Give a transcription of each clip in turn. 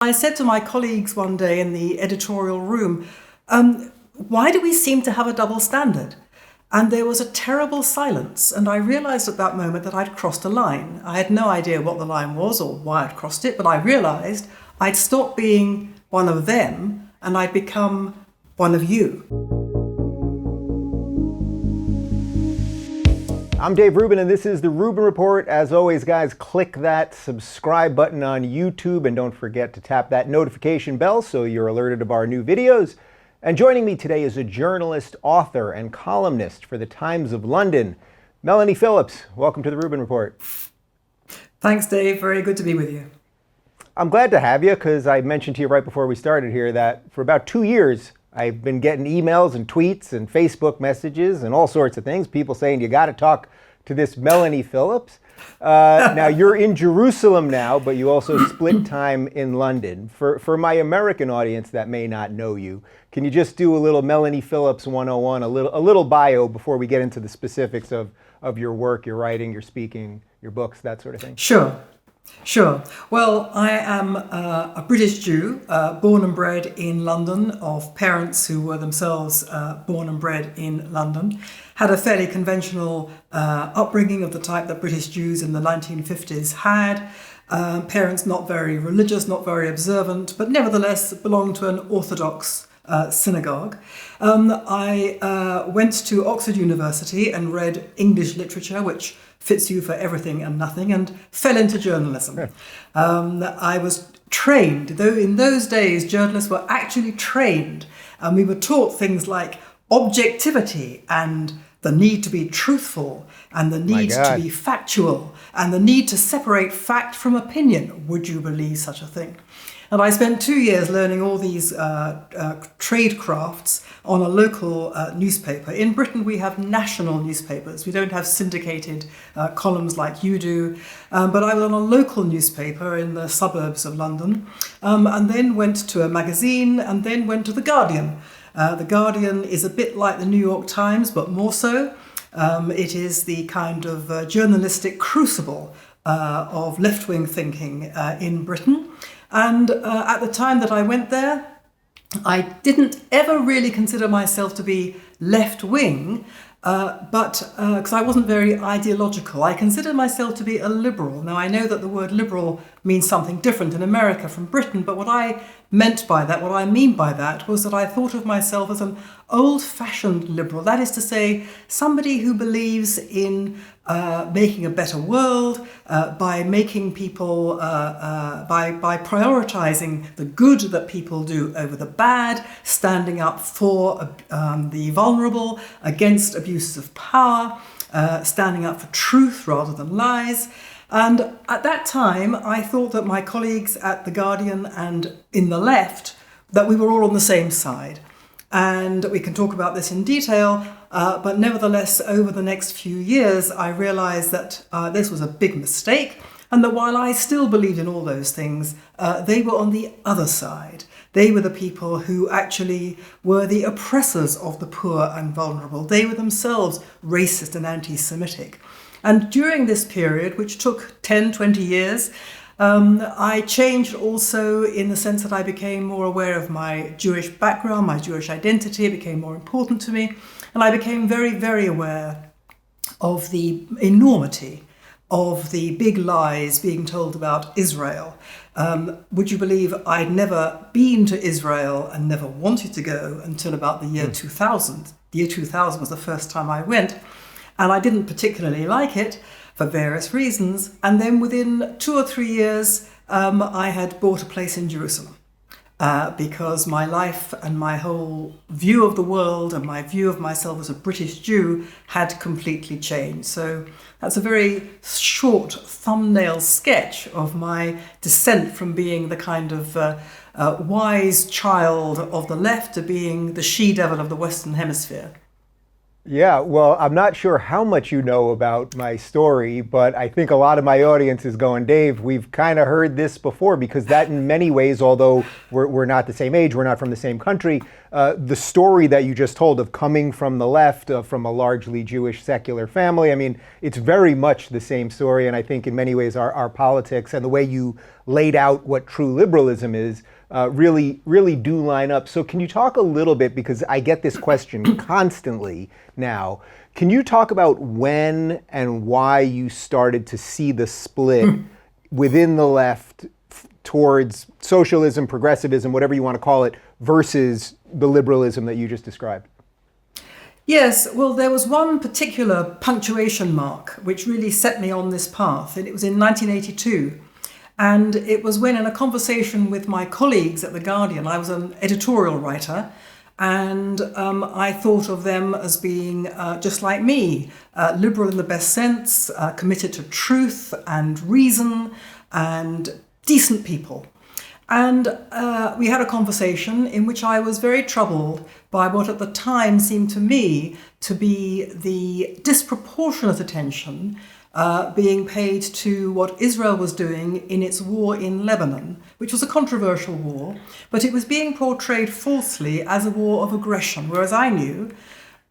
I said to my colleagues one day in the editorial room, why do we seem to have a double standard? And there was a terrible silence, and I realized at that moment that I'd crossed a line. I had no idea what the line was or why I'd crossed it, but I realized I'd stopped being one of them and I'd become one of you. I'm Dave Rubin, and this is the Rubin Report. As always, guys, click that subscribe button on YouTube, and don't forget to tap that notification bell so you're alerted of our new videos. And joining me today is a journalist, author, and columnist for the Times of London, Melanie Phillips. Welcome to the Rubin Report. Thanks, Dave. Very good to be with you. I'm glad to have you, because I mentioned to you right before we started here that for about 2 years, I've been getting emails and tweets and Facebook messages and all sorts of things. People saying, you got to talk to this Melanie Phillips. Now, you're in Jerusalem now, but you also split time in London. For my American audience that may not know you, can you just do a little Melanie Phillips 101, a little bio before we get into the specifics of your work, your writing, your speaking, your books, that sort of thing? Sure. Well, I am a British Jew, born and bred in London, of parents who were themselves born and bred in London. Had a fairly conventional upbringing of the type that British Jews in the 1950s had. Parents not very religious, not very observant, but nevertheless belonged to an Orthodox synagogue. I went to Oxford University and read English literature, which fits you for everything and nothing, and fell into journalism. I was trained, though in those days journalists were actually trained, and we were taught things like objectivity and the need to be truthful and the need to be factual and the need to separate fact from opinion. Would you believe such a thing? And I spent 2 years learning all these trade crafts on a local newspaper. In Britain, we have national newspapers. We don't have syndicated columns like you do. But I was on a local newspaper in the suburbs of London, and then went to a magazine, and then went to The Guardian. The Guardian is a bit like the New York Times, but more so. It is the kind of journalistic crucible of left-wing thinking in Britain. And at the time that I went there, I didn't ever really consider myself to be left-wing, but because I wasn't very ideological. I considered myself to be a liberal. Now, I know that the word liberal means something different in America from Britain, but what I meant by that, what I mean by that, was that I thought of myself as an old-fashioned liberal. That is to say, somebody who believes in making a better world by making people, by prioritizing the good that people do over the bad, standing up for the vulnerable against abuses of power, standing up for truth rather than lies. And at that time, I thought that my colleagues at The Guardian and in the left, that we were all on the same side. And we can talk about this in detail, but nevertheless, over the next few years, I realized that this was a big mistake, and that while I still believed in all those things, they were on the other side. They were the people who actually were the oppressors of the poor and vulnerable. They were themselves racist and anti-Semitic. And during this period, which took 10, 20 years, I changed also in the sense that I became more aware of my Jewish background, my Jewish identity. It became more important to me. And I became very, very aware of the enormity of the big lies being told about Israel. Would you believe I'd never been to Israel and never wanted to go until about the year 2000. The year 2000 was the first time I went. And I didn't particularly like it for various reasons. And then within 2 or 3 years, I had bought a place in Jerusalem because my life and my whole view of the world and my view of myself as a British Jew had completely changed. So that's a very short thumbnail sketch of my descent from being the kind of wise child of the left to being the she-devil of the Western Hemisphere. Yeah, well, I'm not sure how much you know about my story, but I think a lot of my audience is going, Dave, we've kind of heard this before, because that in many ways, although we're not the same age, we're not from the same country, the story that you just told of coming from the left, from a largely Jewish secular family, I mean, it's very much the same story. And I think in many ways our politics and the way you laid out what true liberalism is, really do line up. So can you talk a little bit, because I get this question constantly now, can you talk about when and why you started to see the split within the left towards socialism, progressivism, whatever you want to call it, versus the liberalism that you just described? Yes, well, there was one particular punctuation mark which really set me on this path, and it was in 1982. And it was when, in a conversation with my colleagues at The Guardian, I was an editorial writer, and I thought of them as being just like me, liberal in the best sense, committed to truth and reason, and decent people. And we had a conversation in which I was very troubled by what at the time seemed to me to be the disproportionate attention being paid to what Israel was doing in its war in Lebanon, which was a controversial war, but it was being portrayed falsely as a war of aggression, whereas I knew,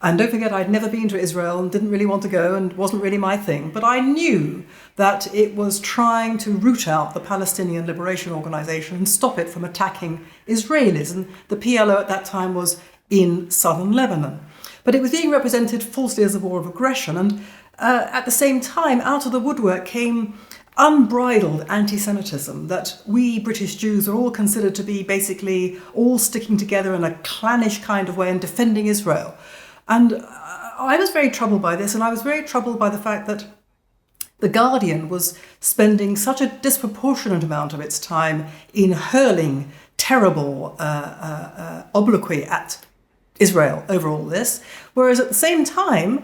and don't forget I'd never been to Israel and didn't really want to go and wasn't really my thing, but I knew that it was trying to root out the Palestinian Liberation Organization and stop it from attacking Israelis. And the PLO at that time was in southern Lebanon. But it was being represented falsely as a war of aggression. And at the same time, out of the woodwork came unbridled anti-Semitism, that we British Jews are all considered to be basically all sticking together in a clannish kind of way and defending Israel. And I was very troubled by this, and I was very troubled by the fact that The Guardian was spending such a disproportionate amount of its time in hurling terrible obloquy at Israel over all this, whereas at the same time,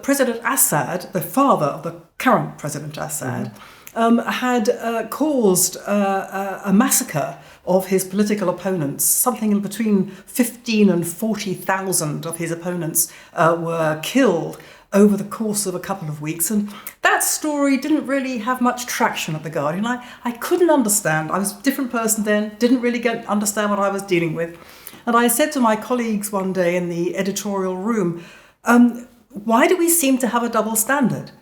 President Assad, the father of the current President Assad, had caused a massacre of his political opponents. Something in between 15 and 40,000 of his opponents were killed over the course of a couple of weeks. And that story didn't really have much traction at The Guardian. I couldn't understand. I was a different person then, didn't really understand what I was dealing with. And I said to my colleagues one day in the editorial room, why do we seem to have a double standard?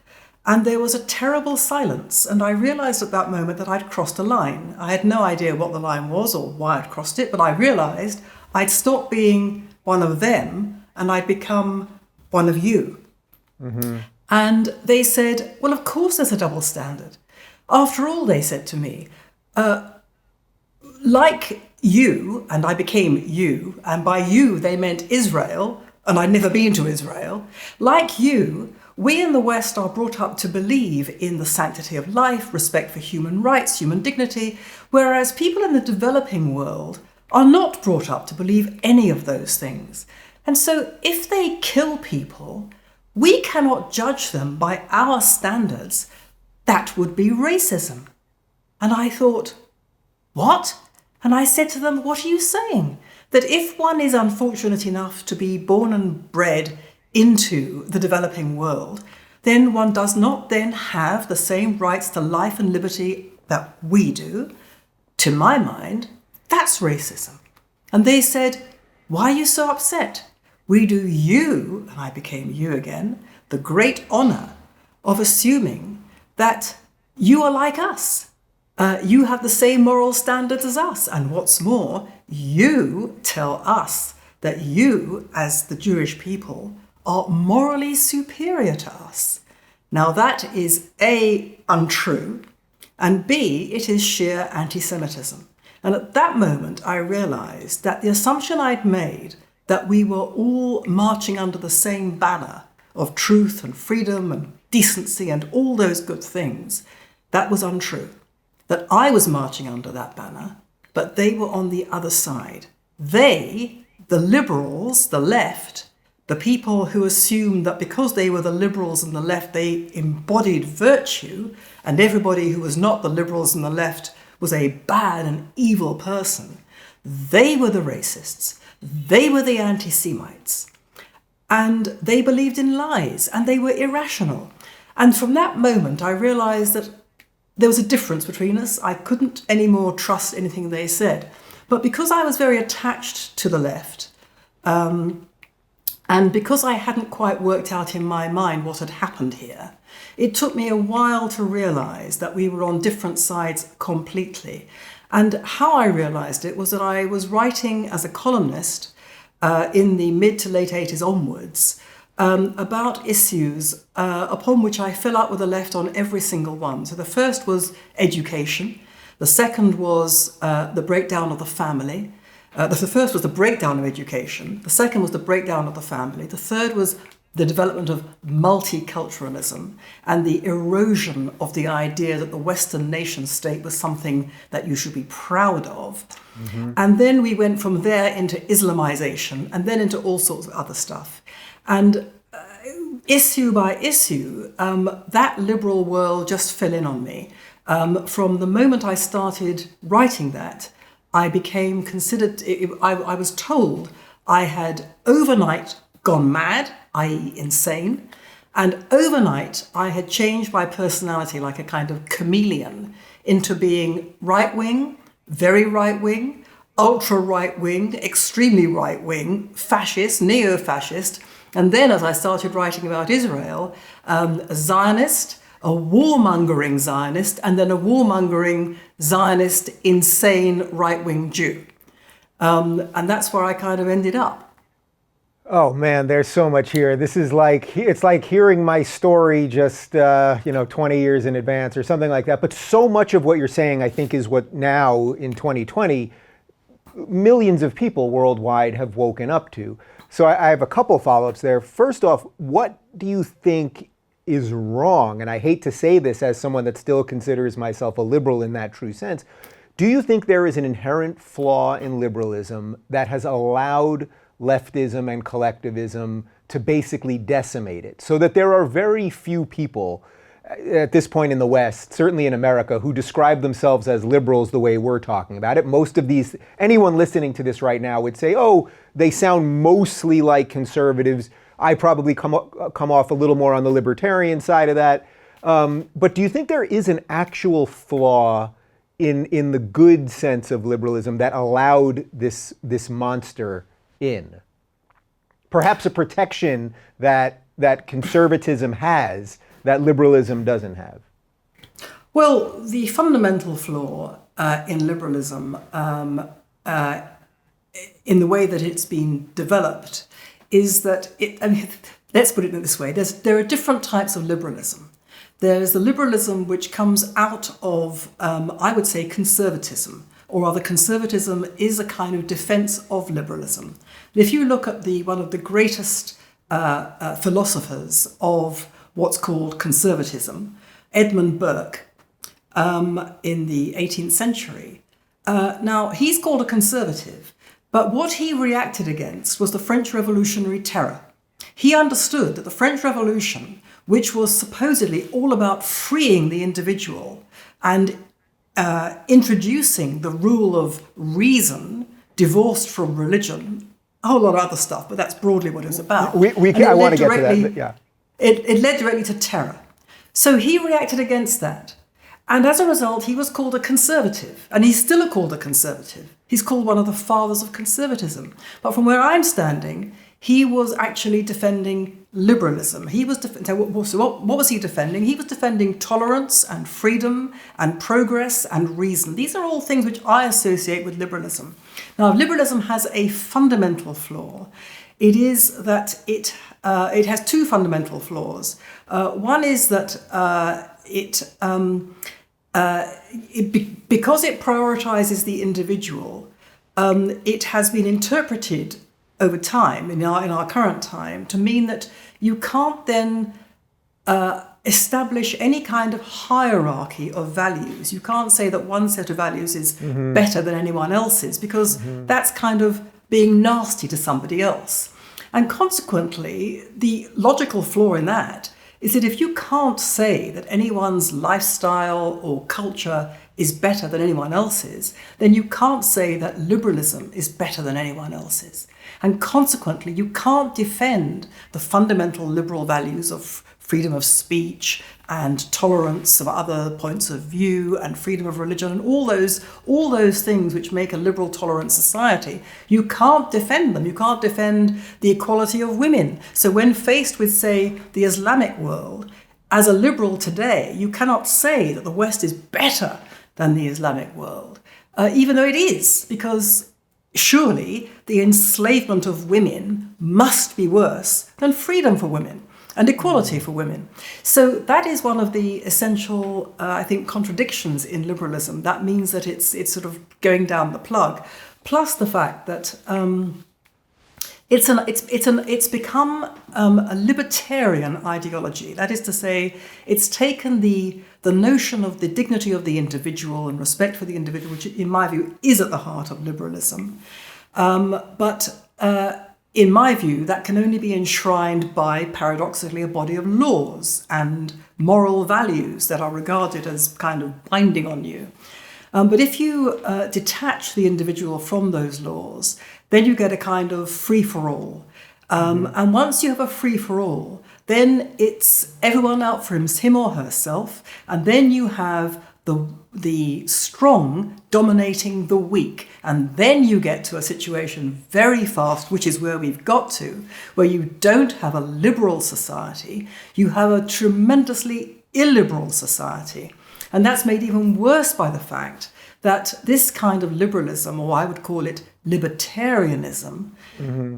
And there was a terrible silence. And I realized at that moment that I'd crossed a line. I had no idea what the line was or why I'd crossed it, but I realized I'd stopped being one of them and I'd become one of you. Mm-hmm. And they said, well, of course there's a double standard. After all, they said to me, like you, and I became you, and by you they meant Israel, and I'd never been to Israel, like you, we in the West are brought up to believe in the sanctity of life, respect for human rights, human dignity, whereas people in the developing world are not brought up to believe any of those things. And so if they kill people, we cannot judge them by our standards. That would be racism. And I thought, what? And I said to them, what are you saying? That if one is unfortunate enough to be born and bred into the developing world, then one does not then have the same rights to life and liberty that we do. To my mind, that's racism. And they said, why are you so upset? We do you, and I became you again, the great honor of assuming that you are like us. You have the same moral standards as us. And what's more, you tell us that you, as the Jewish people, are morally superior to us. Now that is A, untrue, and B, it is sheer anti-Semitism. And at that moment, I realized that the assumption I'd made that we were all marching under the same banner of truth and freedom and decency and all those good things, that was untrue. That I was marching under that banner, but they were on the other side. They, the liberals, the left, the people who assumed that because they were the liberals and the left, they embodied virtue, and everybody who was not the liberals and the left was a bad and evil person, they were the racists. They were the anti-Semites, and they believed in lies, and they were irrational. And from that moment, I realized that there was a difference between us. I couldn't anymore trust anything they said. But because I was very attached to the left, And because I hadn't quite worked out in my mind what had happened here, it took me a while to realise that we were on different sides completely. And how I realised it was that I was writing as a columnist in the mid to late 80s onwards about issues upon which I fell out with the left on every single one. So the first was education. The second was the breakdown of the family. The first was the breakdown of education. The second was the breakdown of the family. The third was the development of multiculturalism and the erosion of the idea that the Western nation state was something that you should be proud of. Mm-hmm. And then we went from there into Islamization and then into all sorts of other stuff. And issue by issue, that liberal world just fell in on me. From the moment I started writing that, I became considered, I was told I had overnight gone mad, i.e. insane, and overnight I had changed my personality like a kind of chameleon into being right-wing, very right-wing, ultra-right-wing, extremely right-wing, fascist, neo-fascist, and then as I started writing about Israel, a Zionist, a warmongering Zionist, and then a warmongering Zionist, insane right-wing Jew. And that's where I kind of ended up. Oh man, there's so much here. This is like, it's like hearing my story just, 20 years in advance or something like that. But so much of what you're saying, I think, is what now in 2020, millions of people worldwide have woken up to. So I have a couple follow-ups there. First off, what do you think is wrong? And I hate to say this as someone that still considers myself a liberal in that true sense. Do you think there is an inherent flaw in liberalism that has allowed leftism and collectivism to basically decimate it, so that there are very few people at this point in the West, certainly in America, who describe themselves as liberals the way we're talking about it? Most of these, anyone listening to this right now would say, oh, they sound mostly like conservatives. I probably come off a little more on the libertarian side of that. But do you think there is an actual flaw in the good sense of liberalism that allowed this monster in? Perhaps a protection that conservatism has that liberalism doesn't have. Well, the fundamental flaw in liberalism, in the way that it's been developed, is that let's put it this way: there are different types of liberalism. There's the liberalism which comes out of, I would say, conservatism. Or rather, conservatism is a kind of defense of liberalism. And if you look at one of the greatest philosophers of what's called conservatism, Edmund Burke, in the 18th century, now he's called a conservative, but what he reacted against was the French Revolutionary Terror. He understood that the French Revolution, which was supposedly all about freeing the individual and introducing the rule of reason divorced from religion, a whole lot of other stuff, but that's broadly what it's about. I want to get to that, yeah. It led directly to terror. So he reacted against that. And as a result, he was called a conservative. And he's still called a conservative. He's called one of the fathers of conservatism. But from where I'm standing, he was actually defending liberalism. He was what was he defending? He was defending tolerance and freedom and progress and reason. These are all things which I associate with liberalism. Now, liberalism has a fundamental flaw. It is that it has two fundamental flaws. One is that because it prioritizes the individual, it has been interpreted over time, in our current time, to mean that you can't then establish any kind of hierarchy of values. You can't say that one set of values is better than anyone else's, because that's kind of being nasty to somebody else. And consequently, the logical flaw in that is that if you can't say that anyone's lifestyle or culture is better than anyone else's, then you can't say that liberalism is better than anyone else's. And consequently, you can't defend the fundamental liberal values of freedom of speech and tolerance of other points of view and freedom of religion and all those things which make a liberal, tolerant society, you can't defend them. You can't defend the equality of women. So when faced with, say, the Islamic world, as a liberal today, you cannot say that the West is better than the Islamic world, even though it is, because surely the enslavement of women must be worse than freedom for women and equality for women. So that is one of the essential, I think, contradictions in liberalism. That means that it's sort of going down the plug. Plus the fact that it's become a libertarian ideology. That is to say, it's taken the notion of the dignity of the individual and respect for the individual, which in my view is at the heart of liberalism. But in my view, that can only be enshrined by, paradoxically, a body of laws and moral values that are regarded as kind of binding on you. But if you detach the individual from those laws, then you get a kind of free-for-all. And once you have a free-for-all, then it's everyone out for him or herself, and then you have the strong dominating the weak. And then you get to a situation very fast, which is where we've got to, where you don't have a liberal society, you have a tremendously illiberal society. And that's made even worse by the fact that this kind of liberalism, or I would call it libertarianism,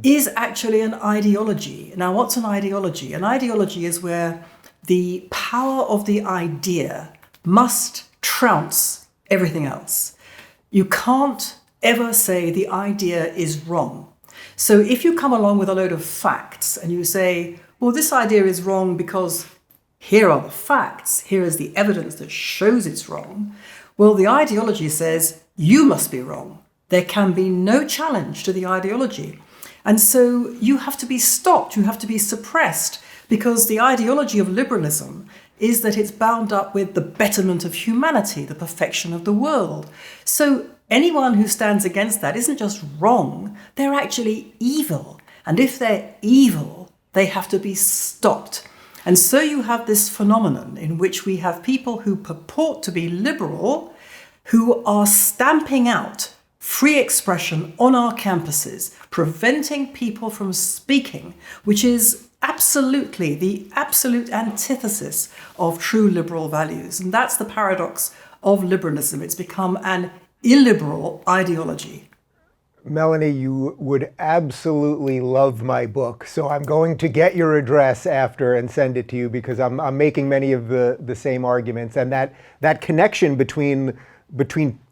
is actually an ideology. Now, what's an ideology? An ideology is where the power of the idea must trounce everything else. You can't ever say the idea is wrong. So if you come along with a load of facts and you say, well, this idea is wrong because here are the facts, here is the evidence that shows it's wrong, well, the ideology says you must be wrong. There can be no challenge to the ideology. And so you have to be stopped, you have to be suppressed, because the ideology of liberalism is that it's bound up with the betterment of humanity, the perfection of the world. So anyone who stands against that isn't just wrong, they're actually evil. And if they're evil, they have to be stopped. And so you have this phenomenon in which we have people who purport to be liberal, who are stamping out free expression on our campuses, preventing people from speaking, which is absolutely the absolute antithesis of true liberal values. And that's the paradox of liberalism. It's become an illiberal ideology. Melanie, you would absolutely love my book, so I'm going to get your address after and send it to you, because I'm making many of the same arguments, and that connection between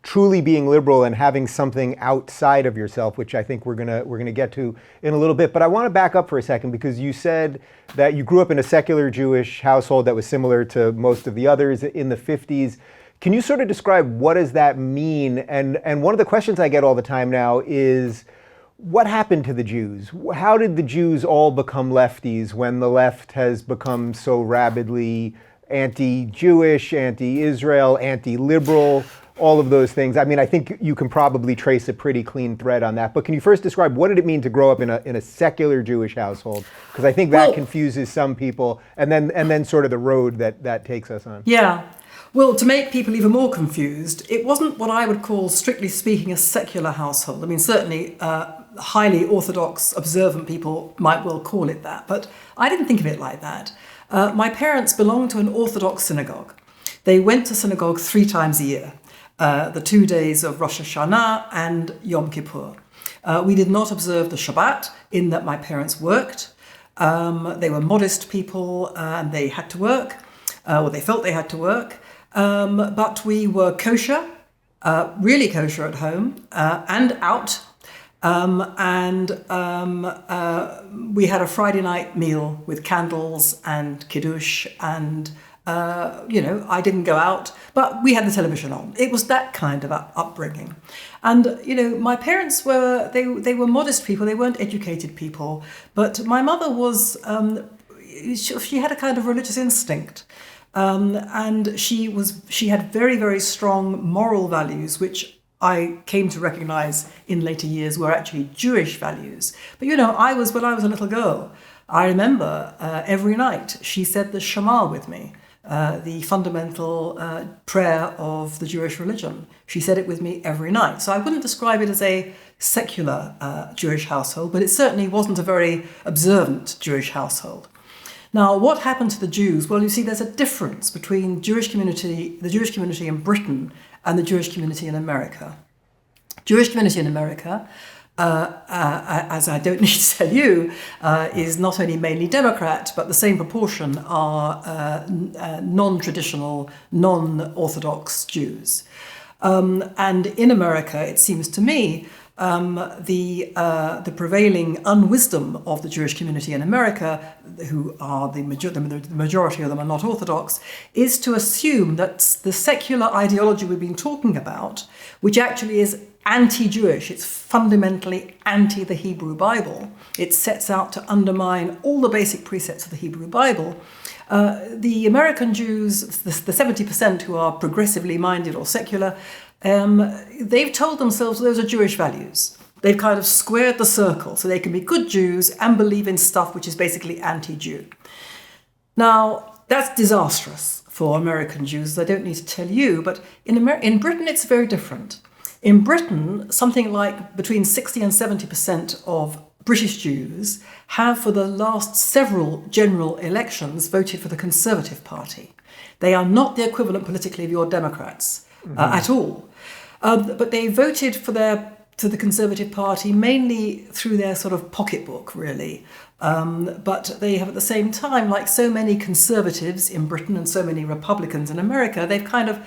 truly being liberal and having something outside of yourself, which I think we're gonna get to in a little bit. But I want to back up for a second, because you said that you grew up in a secular Jewish household that was similar to most of the others in the 50s. Can you sort of describe what does that mean? And one of the questions I get all the time now is, what happened to the Jews? How did the Jews all become lefties when the left has become so rabidly anti-Jewish, anti-Israel, anti-liberal, all of those things? I mean, I think you can probably trace a pretty clean thread on that. But can you first describe what did it mean to grow up in a secular Jewish household? Because I think that confuses some people, and then sort of the road that takes us on. Yeah. Well, to make people even more confused, it wasn't what I would call, strictly speaking, a secular household. I mean, certainly highly orthodox, observant people might well call it that, but I didn't think of it like that. My parents belonged to an Orthodox synagogue. They went to synagogue 3 times a year, the 2 days of Rosh Hashanah and Yom Kippur. We did not observe the Shabbat, in that my parents worked. They were modest people and they had to work, or they felt they had to work. But we were kosher, really kosher at home and out. We had a Friday night meal with candles and kiddush, and I didn't go out, but we had the television on. It was that kind of upbringing. And my parents were they were modest people. They weren't educated people, but my mother was she had a kind of religious instinct. And she had very, very strong moral values, which I came to recognize in later years were actually Jewish values. But when I was a little girl, I remember every night she said the Shema with me, the fundamental prayer of the Jewish religion. She said it with me every night. So I wouldn't describe it as a secular Jewish household, but it certainly wasn't a very observant Jewish household. Now, what happened to the Jews? Well, you see, there's a difference between the Jewish community in Britain and the Jewish community in America. Jewish community in America, as I don't need to tell you, is not only mainly Democrat, but the same proportion are non-traditional, non-Orthodox Jews. And in America, it seems to me, the prevailing unwisdom of the Jewish community in America, who are the majority of them are not Orthodox, is to assume that the secular ideology we've been talking about, which actually is anti-Jewish, it's fundamentally anti the Hebrew Bible, it sets out to undermine all the basic precepts of the Hebrew Bible. The American Jews, the 70% who are progressively minded or secular, they've told themselves those are Jewish values. They've kind of squared the circle so they can be good Jews and believe in stuff which is basically anti-Jew. Now, that's disastrous for American Jews. I don't need to tell you, but in Britain it's very different. In Britain, something like between 60 and 70% of British Jews have, for the last several general elections, voted for the Conservative Party. They are not the equivalent politically of your Democrats at all. But they voted to the Conservative Party mainly through their sort of pocketbook, really. But they have at the same time, like so many conservatives in Britain and so many Republicans in America, they've kind of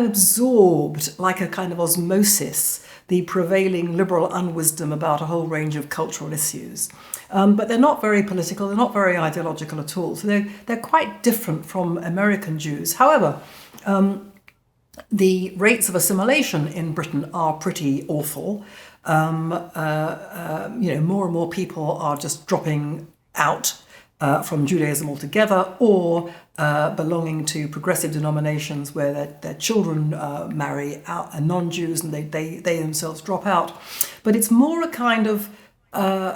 absorbed, like a kind of osmosis, the prevailing liberal unwisdom about a whole range of cultural issues. But they're not very political, they're not very ideological at all. So they're quite different from American Jews. However, the rates of assimilation in Britain are pretty awful. More and more people are just dropping out from Judaism altogether, or belonging to progressive denominations where their children marry out non-Jews and they themselves drop out. But it's more a kind of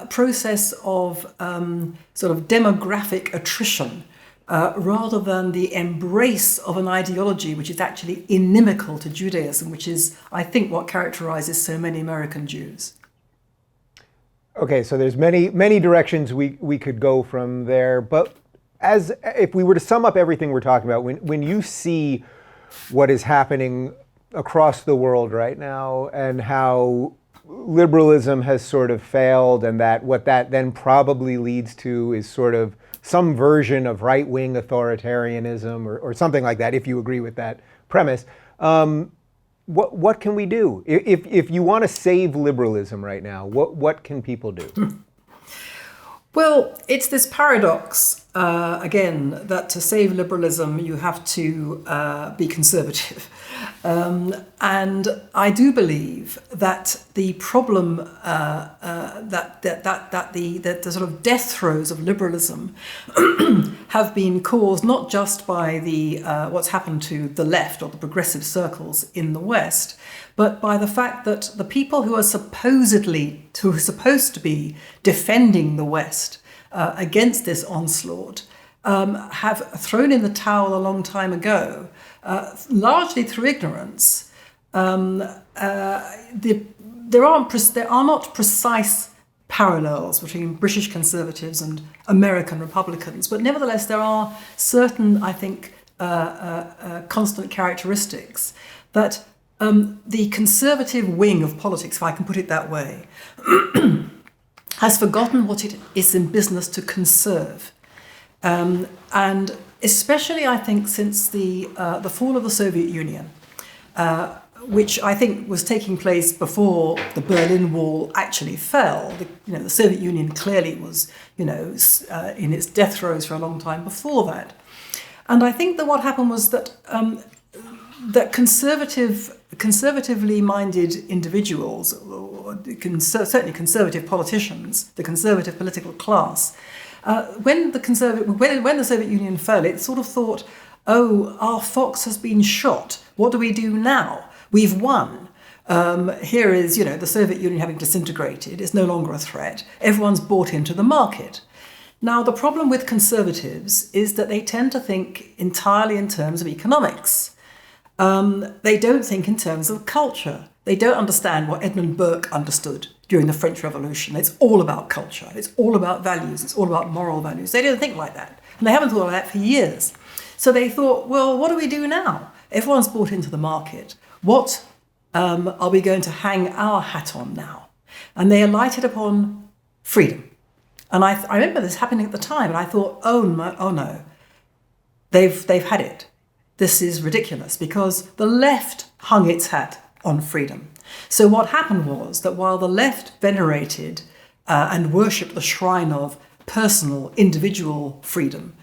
process of sort of demographic attrition rather than the embrace of an ideology which is actually inimical to Judaism, which is, I think, what characterizes so many American Jews. Okay, so there's many directions we could go from there, but if we were to sum up everything we're talking about, when you see what is happening across the world right now and how liberalism has sort of failed, and that what that then probably leads to is sort of some version of right-wing authoritarianism or something like that, if you agree with that premise, what can we do? If you want to save liberalism right now, what can people do? Well, it's this paradox, again, that to save liberalism, you have to be conservative. And I do believe that the problem, that the sort of death throes of liberalism have been caused not just by the what's happened to the left or the progressive circles in the West, but by the fact that the people who are supposed to be defending the West against this onslaught have thrown in the towel a long time ago, largely through ignorance. There are not precise parallels between British conservatives and American Republicans, but nevertheless there are certain, I think, constant characteristics that the conservative wing of politics, if I can put it that way, has forgotten what it is in business to conserve. And especially, I think, since the fall of the Soviet Union, which I think was taking place before the Berlin Wall actually fell. The Soviet Union clearly was, in its death throes for a long time before that. And I think that what happened was that that conservatively minded individuals, or certainly conservative politicians, the conservative political class, when the Soviet Union fell, it sort of thought, oh, our fox has been shot. What do we do now? We've won. Here is, the Soviet Union having disintegrated. It's no longer a threat. Everyone's bought into the market. Now, the problem with conservatives is that they tend to think entirely in terms of economics. They don't think in terms of culture. They don't understand what Edmund Burke understood during the French Revolution. It's all about culture. It's all about values. It's all about moral values. They don't think like that. And they haven't thought like that for years. So they thought, well, what do we do now? Everyone's bought into the market. What are we going to hang our hat on now? And they alighted upon freedom. And I remember this happening at the time, and I thought, oh no, they've had it. This is ridiculous, because the left hung its hat on freedom. So what happened was that while the left venerated and worshipped the shrine of personal, individual freedom,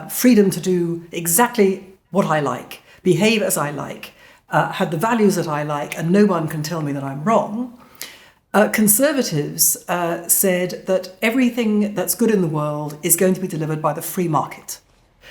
freedom to do exactly what I like, behave as I like, have the values that I like, and no one can tell me that I'm wrong, conservatives said that everything that's good in the world is going to be delivered by the free market.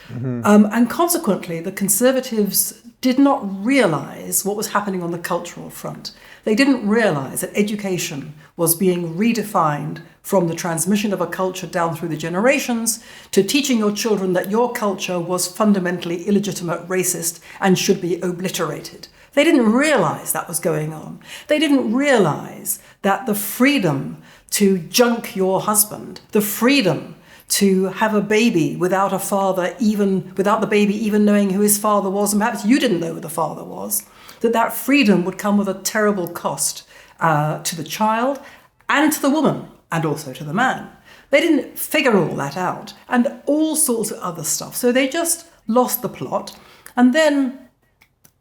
Mm-hmm. And consequently, the conservatives did not realise what was happening on the cultural front. They didn't realise that education was being redefined from the transmission of a culture down through the generations to teaching your children that your culture was fundamentally illegitimate, racist, and should be obliterated. They didn't realise that was going on. They didn't realise that the freedom to junk your husband, the freedom to have a baby without a father, without the baby even knowing who his father was, and perhaps you didn't know who the father was, that freedom would come with a terrible cost to the child and to the woman and also to the man. They didn't figure all that out, and all sorts of other stuff. So they just lost the plot. And then,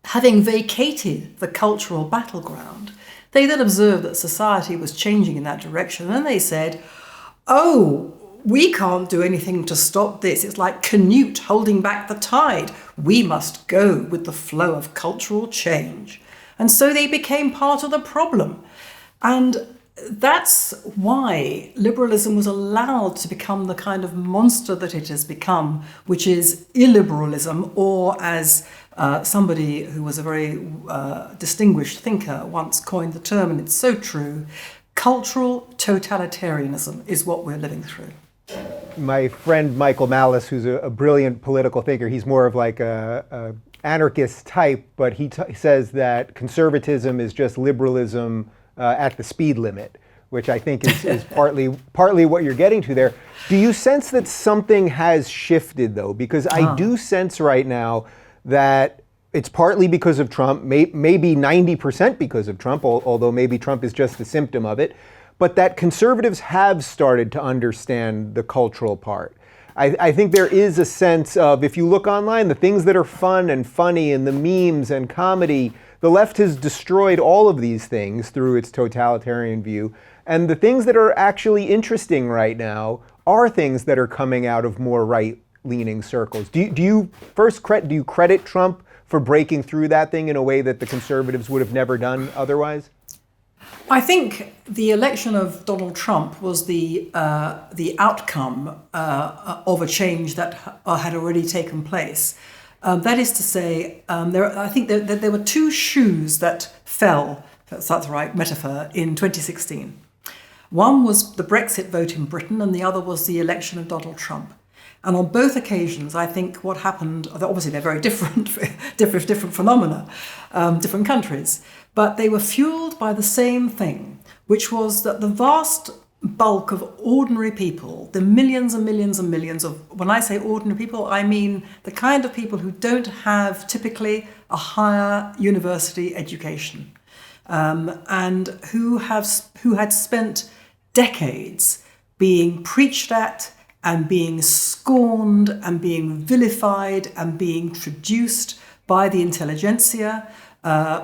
having vacated the cultural battleground, they then observed that society was changing in that direction, and they said, oh, we can't do anything to stop this. It's like Canute holding back the tide. We must go with the flow of cultural change. And so they became part of the problem. And that's why liberalism was allowed to become the kind of monster that it has become, which is illiberalism, or as somebody who was a very distinguished thinker once coined the term, and it's so true, cultural totalitarianism is what we're living through. My friend Michael Malice, who's a brilliant political thinker, he's more of like a anarchist type, but he says that conservatism is just liberalism at the speed limit, which I think is partly what you're getting to there. Do you sense that something has shifted, though? Because I do sense right now that it's partly because of Trump, maybe 90% because of Trump, although maybe Trump is just the symptom of it, but that conservatives have started to understand the cultural part. I think there is a sense of, if you look online, the things that are fun and funny and the memes and comedy, the left has destroyed all of these things through its totalitarian view. And the things that are actually interesting right now are things that are coming out of more right-leaning circles. Do you credit Trump for breaking through that thing in a way that the conservatives would have never done otherwise? I think the election of Donald Trump was the outcome of a change that had already taken place. That is to say, I think that there were two shoes that fell, if that's the right metaphor, in 2016. One was the Brexit vote in Britain, and the other was the election of Donald Trump. And on both occasions, I think what happened, obviously they're very different phenomena, different countries, but they were fueled by the same thing, which was that the vast bulk of ordinary people, the millions and millions and millions of, when I say ordinary people, I mean the kind of people who don't have typically a higher university education, and who had spent decades being preached at and being scorned and being vilified and being traduced by the intelligentsia,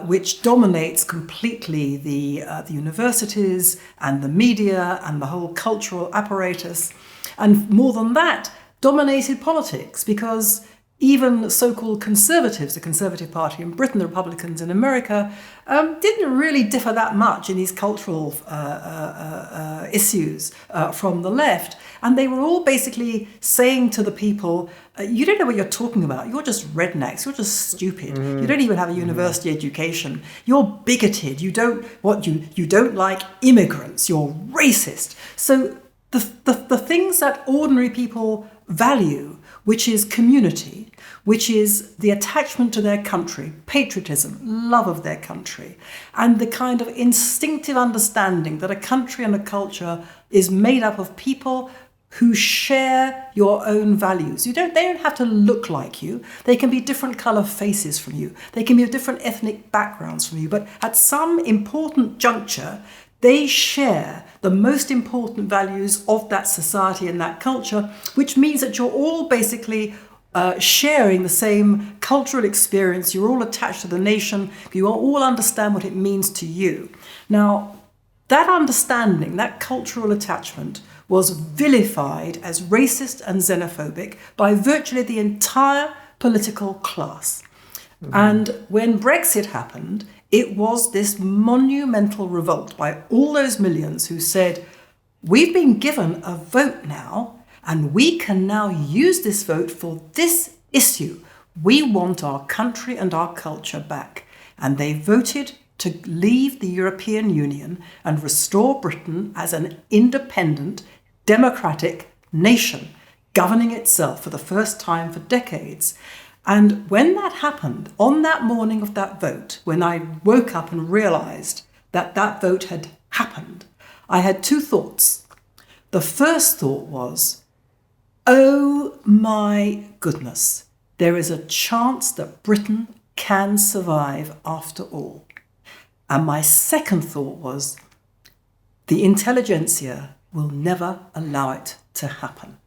which dominates completely the universities and the media and the whole cultural apparatus. And more than that, dominated politics, because even so-called conservatives, the Conservative Party in Britain, the Republicans in America, didn't really differ that much in these cultural issues from the left. And they were all basically saying to the people, you don't know what you're talking about. You're just rednecks. You're just stupid. Mm-hmm. You don't even have a university education. You're bigoted. You don't like immigrants. You're racist. So the things that ordinary people value, which is community, which is the attachment to their country, patriotism, love of their country, and the kind of instinctive understanding that a country and a culture is made up of people who share your own values. They don't have to look like you. They can be different colour faces from you. They can be of different ethnic backgrounds from you. But at some important juncture, they share the most important values of that society and that culture, which means that you're all basically sharing the same cultural experience. You're all attached to the nation. You all understand what it means to you. Now, that understanding, that cultural attachment, was vilified as racist and xenophobic by virtually the entire political class. Mm-hmm. And when Brexit happened, it was this monumental revolt by all those millions who said, we've been given a vote now, and we can now use this vote for this issue. We want our country and our culture back. And they voted to leave the European Union and restore Britain as an independent, democratic nation, governing itself for the first time for decades. And when that happened, on that morning of that vote, when I woke up and realised that that vote had happened, I had two thoughts. The first thought was, oh my goodness, there is a chance that Britain can survive after all. And my second thought was, the intelligentsia will never allow it to happen.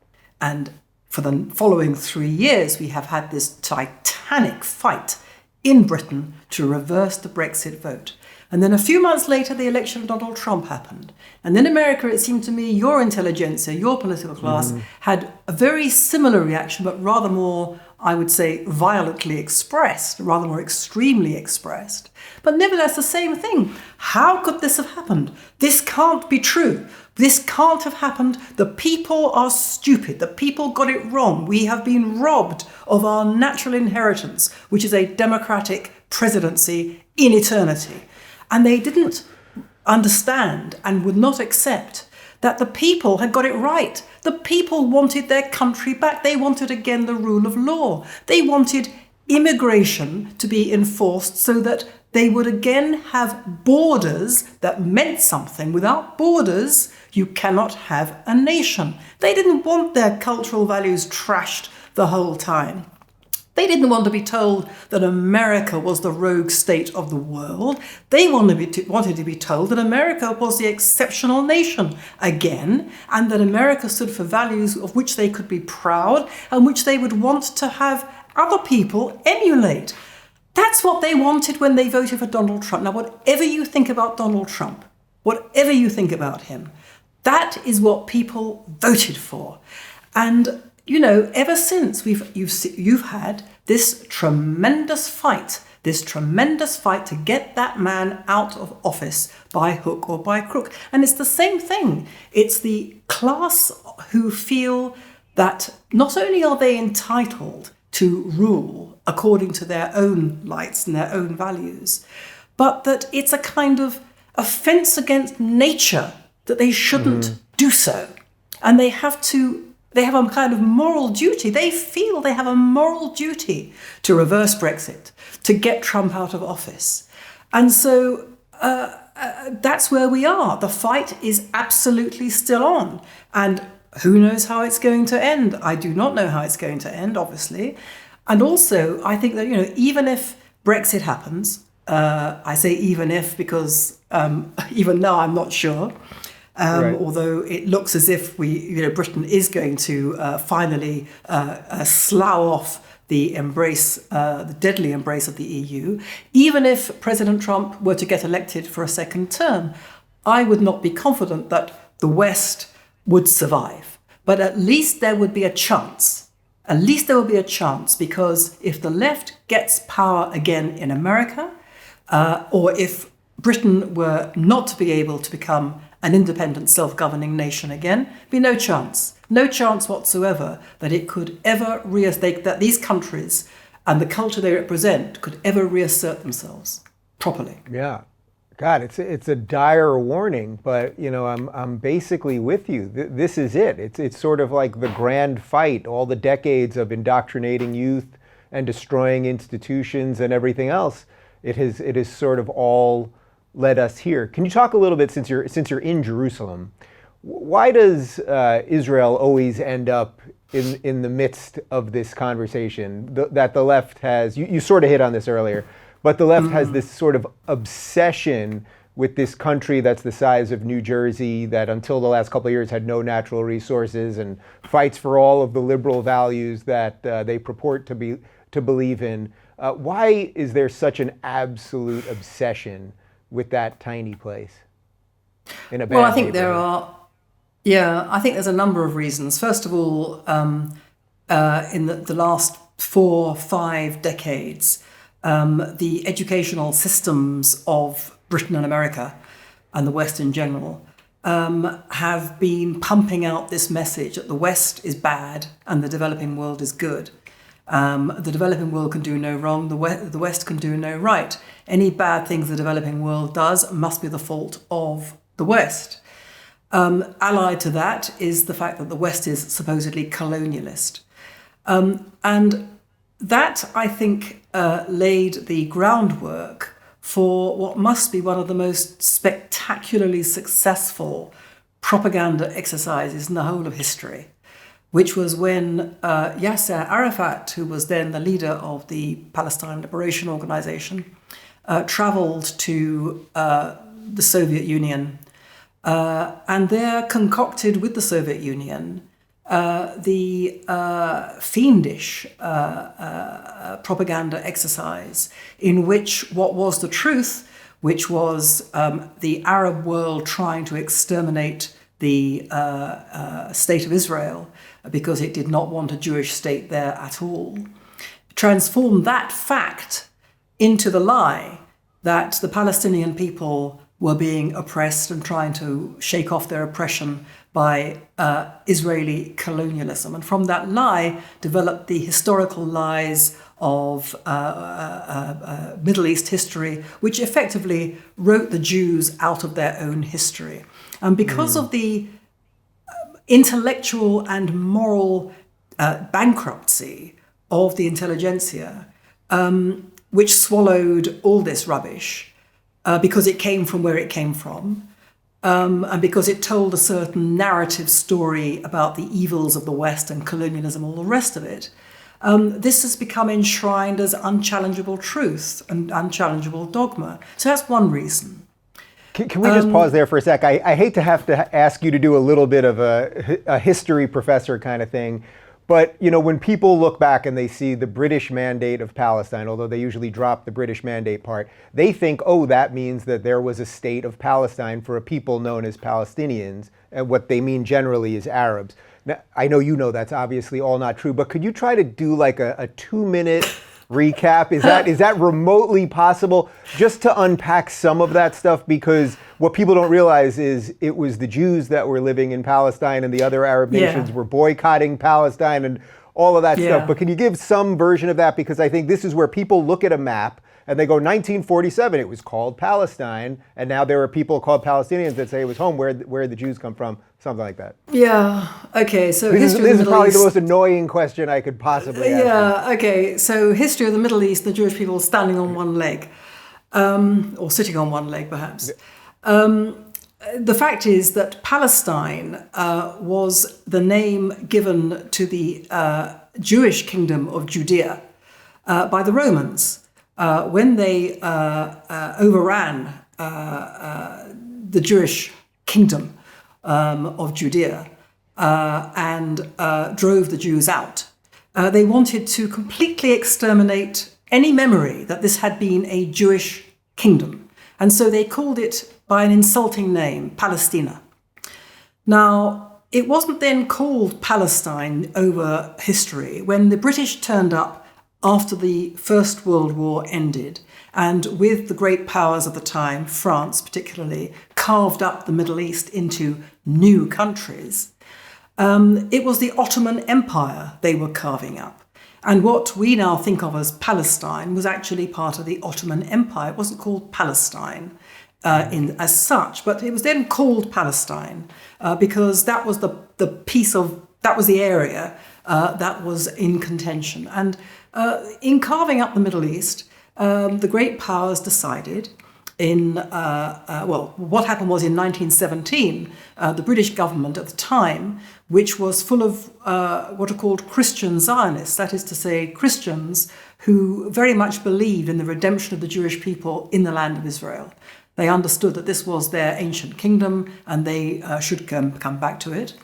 And for the following 3 years, we have had this titanic fight in Britain to reverse the Brexit vote. And then a few months later, the election of Donald Trump happened. And in America, it seemed to me, your intelligentsia, your political class, had a very similar reaction, but rather more, I would say, violently expressed, rather more extremely expressed. But nevertheless, the same thing. How could this have happened? This can't be true. This can't have happened. The people are stupid. The people got it wrong. We have been robbed of our natural inheritance, which is a democratic presidency in eternity. And they didn't understand and would not accept that the people had got it right. The people wanted their country back. They wanted again the rule of law. They wanted immigration to be enforced so that they would again have borders that meant something. Without borders, you cannot have a nation. They didn't want their cultural values trashed the whole time. They didn't want to be told that America was the rogue state of the world. They wanted to be told that America was the exceptional nation again, and that America stood for values of which they could be proud and which they would want to have other people emulate. That's what they wanted when they voted for Donald Trump. Now, whatever you think about Donald Trump, whatever you think about him, that is what people voted for. And you know, ever since you've had this tremendous fight to get that man out of office by hook or by crook. And it's the same thing. It's the class who feel that not only are they entitled to rule according to their own lights and their own values, but that it's a kind of offence against nature that they shouldn't do so. And they have a kind of moral duty. They feel they have a moral duty to reverse Brexit, to get Trump out of office. And so that's where we are. The fight is absolutely still on. And who knows how it's going to end? I do not know how it's going to end, obviously. And also, I think that, you know, even if Brexit happens, I say even if because even now I'm not sure. Right. Although it looks as if Britain is going to finally slough off the deadly embrace of the EU. Even if President Trump were to get elected for a second term, I would not be confident that the West would survive. But at least there would be a chance. At least there would be a chance, because if the left gets power again in America, or if Britain were not to be able to become an independent, self-governing nation again, be no chance whatsoever that it could ever that these countries and the culture they represent could ever reassert themselves properly. Yeah. God, it's a dire warning, but I'm basically with you. This is it. It's sort of like the grand fight, all the decades of indoctrinating youth and destroying institutions and everything else. It has sort of all led us here. Can you talk a little bit, since you're in Jerusalem? Why does Israel always end up in the midst of this conversation that the left has? You sort of hit on this earlier, but the left has this sort of obsession with this country that's the size of New Jersey, that until the last couple of years had no natural resources, and fights for all of the liberal values that they purport to believe in. Why is there such an absolute obsession with that tiny place in a bad Well, I think neighborhood? I think there's a number of reasons. First of all, in the last 4-5 decades, the educational systems of Britain and America and the West in general have been pumping out this message that the West is bad and the developing world is good. The developing world can do no wrong, the West can do no right. Any bad things the developing world does must be the fault of the West. Allied to that is the fact that the West is supposedly colonialist. And that, I think, laid the groundwork for what must be one of the most spectacularly successful propaganda exercises in the whole of history, which was when Yasser Arafat, who was then the leader of the Palestine Liberation Organization, traveled to the Soviet Union and there concocted with the Soviet Union the fiendish propaganda exercise in which what was the truth, which was the Arab world trying to exterminate the state of Israel because it did not want a Jewish state there at all, transformed that fact into the lie that the Palestinian people were being oppressed and trying to shake off their oppression by Israeli colonialism. And from that lie developed the historical lies of Middle East history, which effectively wrote the Jews out of their own history. And because of the intellectual and moral bankruptcy of the intelligentsia, which swallowed all this rubbish, because it came from where it came from, and because it told a certain narrative story about the evils of the West and colonialism, all the rest of it, this has become enshrined as unchallengeable truth and unchallengeable dogma. So that's one reason. Can we just pause there for a sec? I hate to have to ask you to do a little bit of a history professor kind of thing. But, when people look back and they see the British mandate of Palestine, although they usually drop the British mandate part, they think, oh, that means that there was a state of Palestine for a people known as Palestinians, and what they mean generally is Arabs. Now, I know that's obviously all not true, but could you try to do like a 2-minute recap? Is that remotely possible, just to unpack some of that stuff? Because what people don't realize is it was the Jews that were living in Palestine and the other Arab nations were boycotting Palestine and all of that stuff. But can you give some version of that? Because I think this is where people look at a map and they go, 1947, it was called Palestine, and now there are people called Palestinians that say it was home. Where the Jews come from, something like that. Yeah. Okay. So this history is of the Middle probably East. the most annoying question I could possibly ask. Yeah. Okay. So history of the Middle East: the Jewish people standing on one leg, or sitting on one leg, perhaps. The fact is that Palestine was the name given to the Jewish kingdom of Judea by the Romans when they overran the Jewish kingdom of Judea and drove the Jews out. They wanted to completely exterminate any memory that this had been a Jewish kingdom. And so they called it by an insulting name, Palestina. Now, it wasn't then called Palestine over history. When the British turned up after the First World War ended, and with the great powers of the time, France particularly, carved up the Middle East into new countries, it was the Ottoman Empire they were carving up. And what we now think of as Palestine was actually part of the Ottoman Empire. It wasn't called Palestine. as such, but it was then called Palestine because that was that was the area that was in contention. And in carving up the Middle East, the great powers decided what happened was in 1917, the British government at the time, which was full of what are called Christian Zionists, that is to say, Christians who very much believed in the redemption of the Jewish people in the land of Israel. They understood that this was their ancient kingdom and they should come back to it.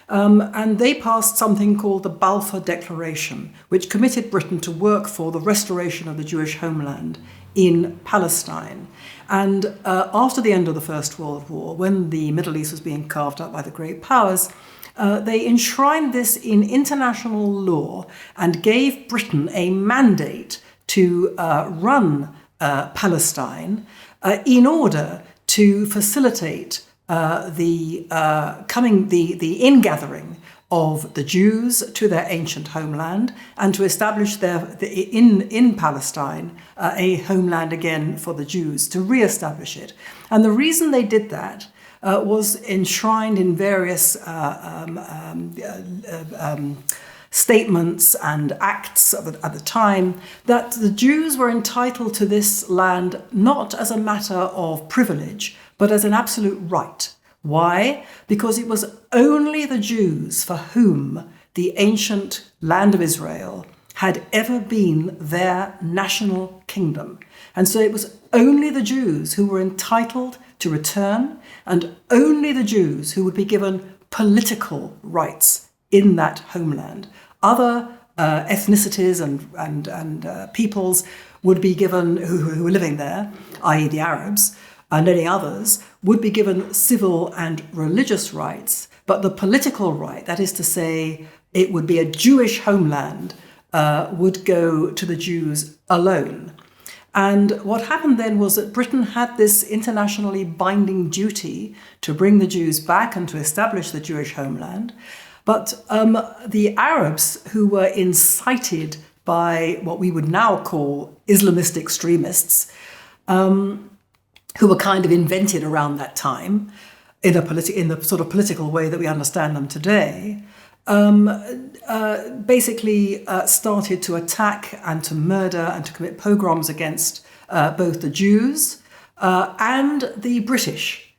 And they passed something called the Balfour Declaration, which committed Britain to work for the restoration of the Jewish homeland in Palestine. And after the end of the First World War, when the Middle East was being carved up by the great powers, they enshrined this in international law and gave Britain a mandate to run Palestine in order to facilitate the ingathering of the Jews to their ancient homeland and to establish in Palestine a homeland again for the Jews, to re-establish it. And the reason they did that was enshrined in various statements and acts at the time, that the Jews were entitled to this land not as a matter of privilege, but as an absolute right. Why? Because it was only the Jews for whom the ancient land of Israel had ever been their national kingdom. And so it was only the Jews who were entitled to return, and only the Jews who would be given political rights in that homeland. Other ethnicities and peoples would be given, who were living there, i.e. the Arabs, and any others, would be given civil and religious rights, but the political right, that is to say, it would be a Jewish homeland, would go to the Jews alone. And what happened then was that Britain had this internationally binding duty to bring the Jews back and to establish the Jewish homeland. But the Arabs, who were incited by what we would now call Islamist extremists, who were kind of invented around that time in the sort of political way that we understand them today, basically started to attack and to murder and to commit pogroms against both the Jews and the British.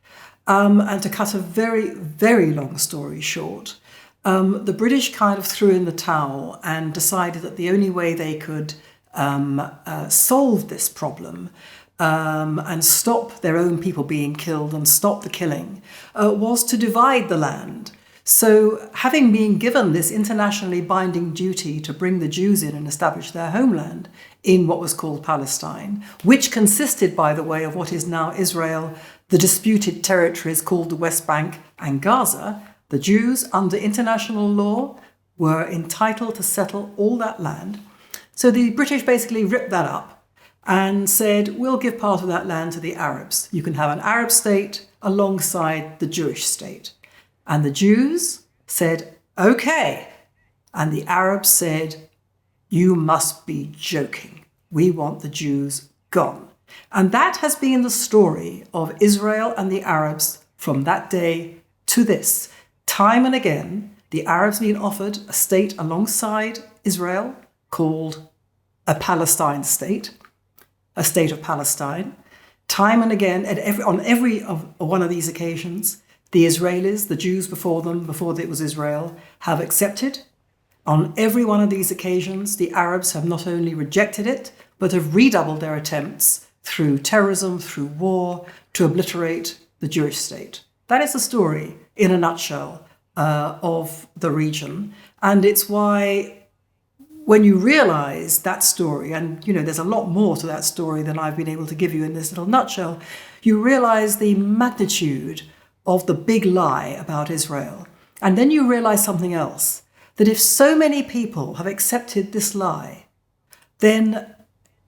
And to cut a very, very long story short, the British kind of threw in the towel and decided that the only way they could solve this problem and stop their own people being killed and stop the killing was to divide the land. So having been given this internationally binding duty to bring the Jews in and establish their homeland in what was called Palestine, which consisted, by the way, of what is now Israel, the disputed territories called the West Bank and Gaza, the Jews, under international law, were entitled to settle all that land. So the British basically ripped that up and said, we'll give part of that land to the Arabs. You can have an Arab state alongside the Jewish state. And the Jews said, okay. And the Arabs said, you must be joking. We want the Jews gone. And that has been the story of Israel and the Arabs from that day to this. Time and again, the Arabs have been offered a state alongside Israel called a Palestine state, a state of Palestine. Time and again, on every one of these occasions, the Israelis, the Jews before them, before it was Israel, have accepted. On every one of these occasions, the Arabs have not only rejected it, but have redoubled their attempts through terrorism, through war, to obliterate the Jewish state. That is the story, in a nutshell, of the region. And it's why when you realize that story, and there's a lot more to that story than I've been able to give you in this little nutshell, you realize the magnitude of the big lie about Israel. And then you realize something else, that if so many people have accepted this lie, then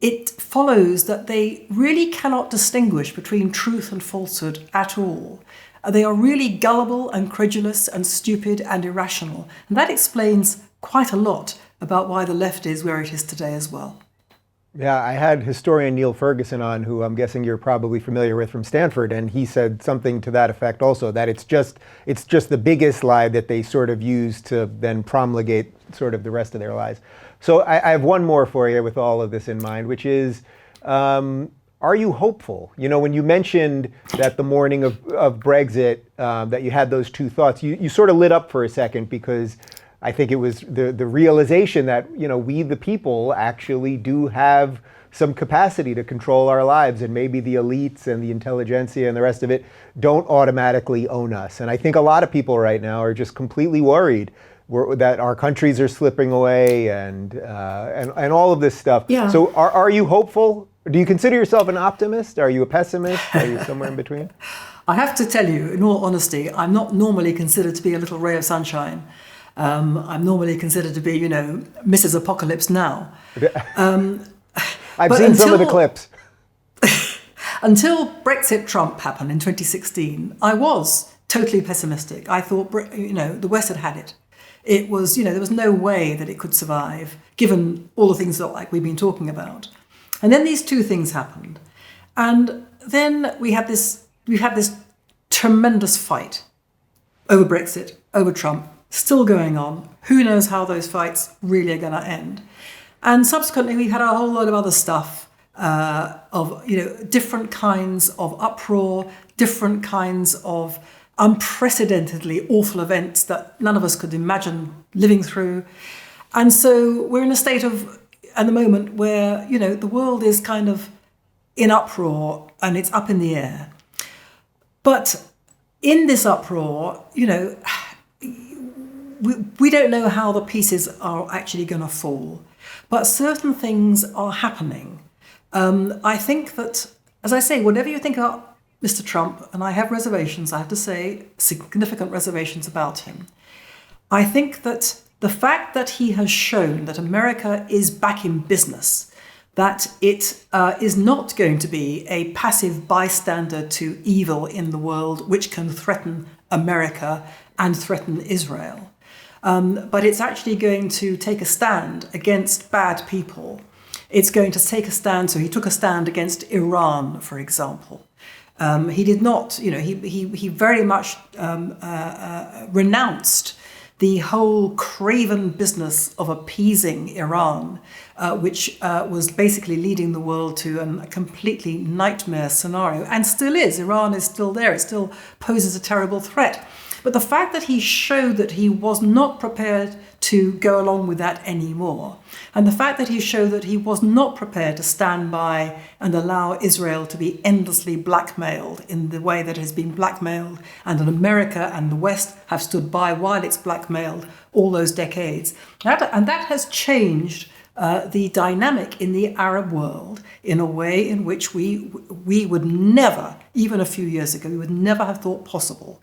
it follows that they really cannot distinguish between truth and falsehood at all. They are really gullible and credulous and stupid and irrational. And that explains quite a lot about why the left is where it is today as well. Yeah, I had historian Neil Ferguson on, who I'm guessing you're probably familiar with from Stanford, and he said something to that effect also, that it's just the biggest lie that they sort of use to then promulgate sort of the rest of their lies. So I have one more for you with all of this in mind, which is, are you hopeful? You know, when you mentioned that the morning of Brexit, that you had those two thoughts, you sort of lit up for a second, because I think it was the realization that, you know, we the people actually do have some capacity to control our lives, and maybe the elites and the intelligentsia and the rest of it don't automatically own us. And I think a lot of people right now are just completely worried that our countries are slipping away, and all of this stuff. Yeah. So are you hopeful? Do you consider yourself an optimist? Are you a pessimist? Are you somewhere in between? I have to tell you, in all honesty, I'm not normally considered to be a little ray of sunshine. I'm normally considered to be, you know, Mrs. Apocalypse Now. I've seen some of the clips. Until Brexit Trump happened in 2016, I was totally pessimistic. I thought, you know, the West had it. It was, you know, there was no way that it could survive, given all the things that, like, we've been talking about. And then these two things happened. And then we've had this tremendous fight over Brexit, over Trump, still going on. Who knows how those fights really are going to end? And subsequently, we've had a whole load of other stuff, of, you know, different kinds of uproar, different kinds of unprecedentedly awful events that none of us could imagine living through. And so we're in a state of, at the moment, where, you know, the world is kind of in uproar and it's up in the air. But in this uproar, you know, we don't know how the pieces are actually going to fall, but certain things are happening. I think that, as I say, whatever you think about Mr. Trump, and I have reservations, I have to say, significant reservations about him, I think that the fact that he has shown that America is back in business, that it is not going to be a passive bystander to evil in the world which can threaten America and threaten Israel, but it's actually going to take a stand against bad people. It's going to take a stand. So he took a stand against Iran, for example. He did not, you know, he very much renounced the whole craven business of appeasing Iran, which was basically leading the world to a completely nightmare scenario, and still is. Iran is still there. It still poses a terrible threat. But the fact that he showed that he was not prepared to go along with that anymore, and the fact that he showed that he was not prepared to stand by and allow Israel to be endlessly blackmailed in the way that it has been blackmailed, and that America and the West have stood by while it's blackmailed all those decades, and that has changed the dynamic in the Arab world in a way in which we would never, even a few years ago, we would never have thought possible.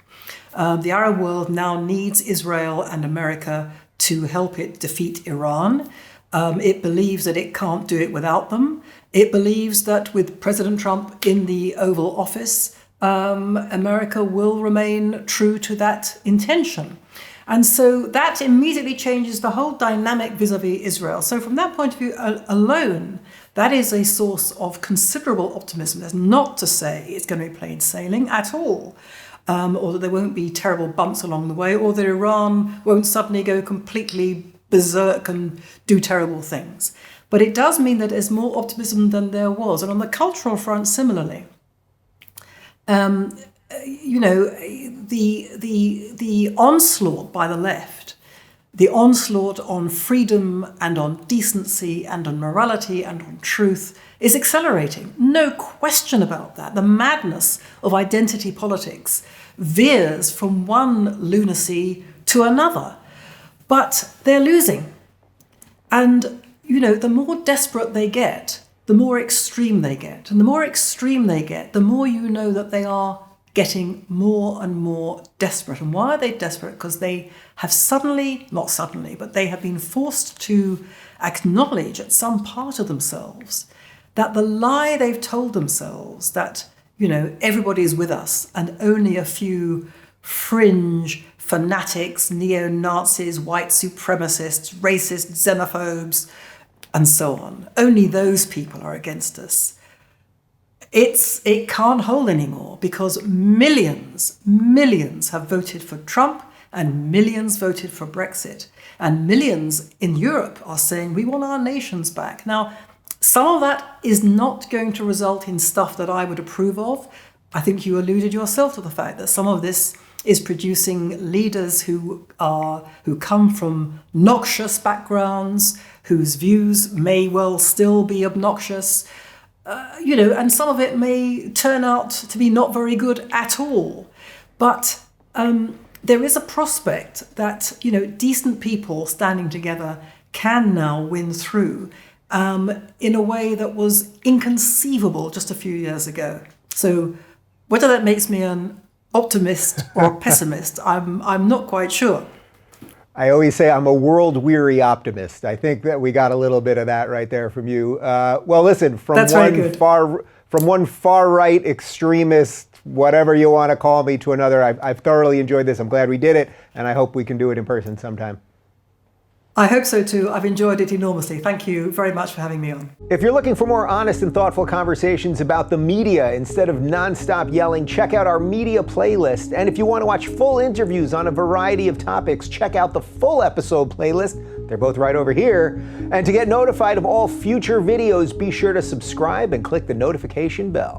The Arab world now needs Israel and America to help it defeat Iran. It believes that it can't do it without them. It believes that with President Trump in the Oval Office, America will remain true to that intention. And so that immediately changes the whole dynamic vis-a-vis Israel. So from that point of view alone, that is a source of considerable optimism. That's not to say it's going to be plain sailing at all, or that there won't be terrible bumps along the way, or that Iran won't suddenly go completely berserk and do terrible things. But it does mean that there's more optimism than there was. And on the cultural front, similarly, you know, the onslaught by the left, the onslaught on freedom and on decency and on morality and on truth is accelerating. No question about that. The madness of identity politics veers from one lunacy to another. But they're losing. And, you know, the more desperate they get, the more extreme they get. And the more extreme they get, the more you know that they are getting more and more desperate. And why are they desperate? Because they have not suddenly, but they have been forced to acknowledge at some part of themselves that the lie they've told themselves, that, you know, everybody is with us and only a few fringe fanatics, neo-Nazis, white supremacists, racists, xenophobes, and so on. Only those people are against us. It can't hold anymore because millions have voted for Trump and millions voted for Brexit. And millions in Europe are saying, we want our nations back. Now, some of that is not going to result in stuff that I would approve of. I think you alluded yourself to the fact that some of this is producing leaders who come from noxious backgrounds, whose views may well still be obnoxious, and some of it may turn out to be not very good at all. But there is a prospect that, decent people standing together can now win through in a way that was inconceivable just a few years ago. So whether that makes me an optimist or pessimist, I'm not quite sure. I always say I'm a world-weary optimist. I think that we got a little bit of that right there from you. Well, listen, from one far-right extremist, whatever you want to call me, to another, I've thoroughly enjoyed this. I'm glad we did it, and I hope we can do it in person sometime. I hope so too. I've enjoyed it enormously. Thank you very much for having me on. If you're looking for more honest and thoughtful conversations about the media instead of nonstop yelling, check out our media playlist. And if you want to watch full interviews on a variety of topics, check out the full episode playlist. They're both right over here. And to get notified of all future videos, be sure to subscribe and click the notification bell.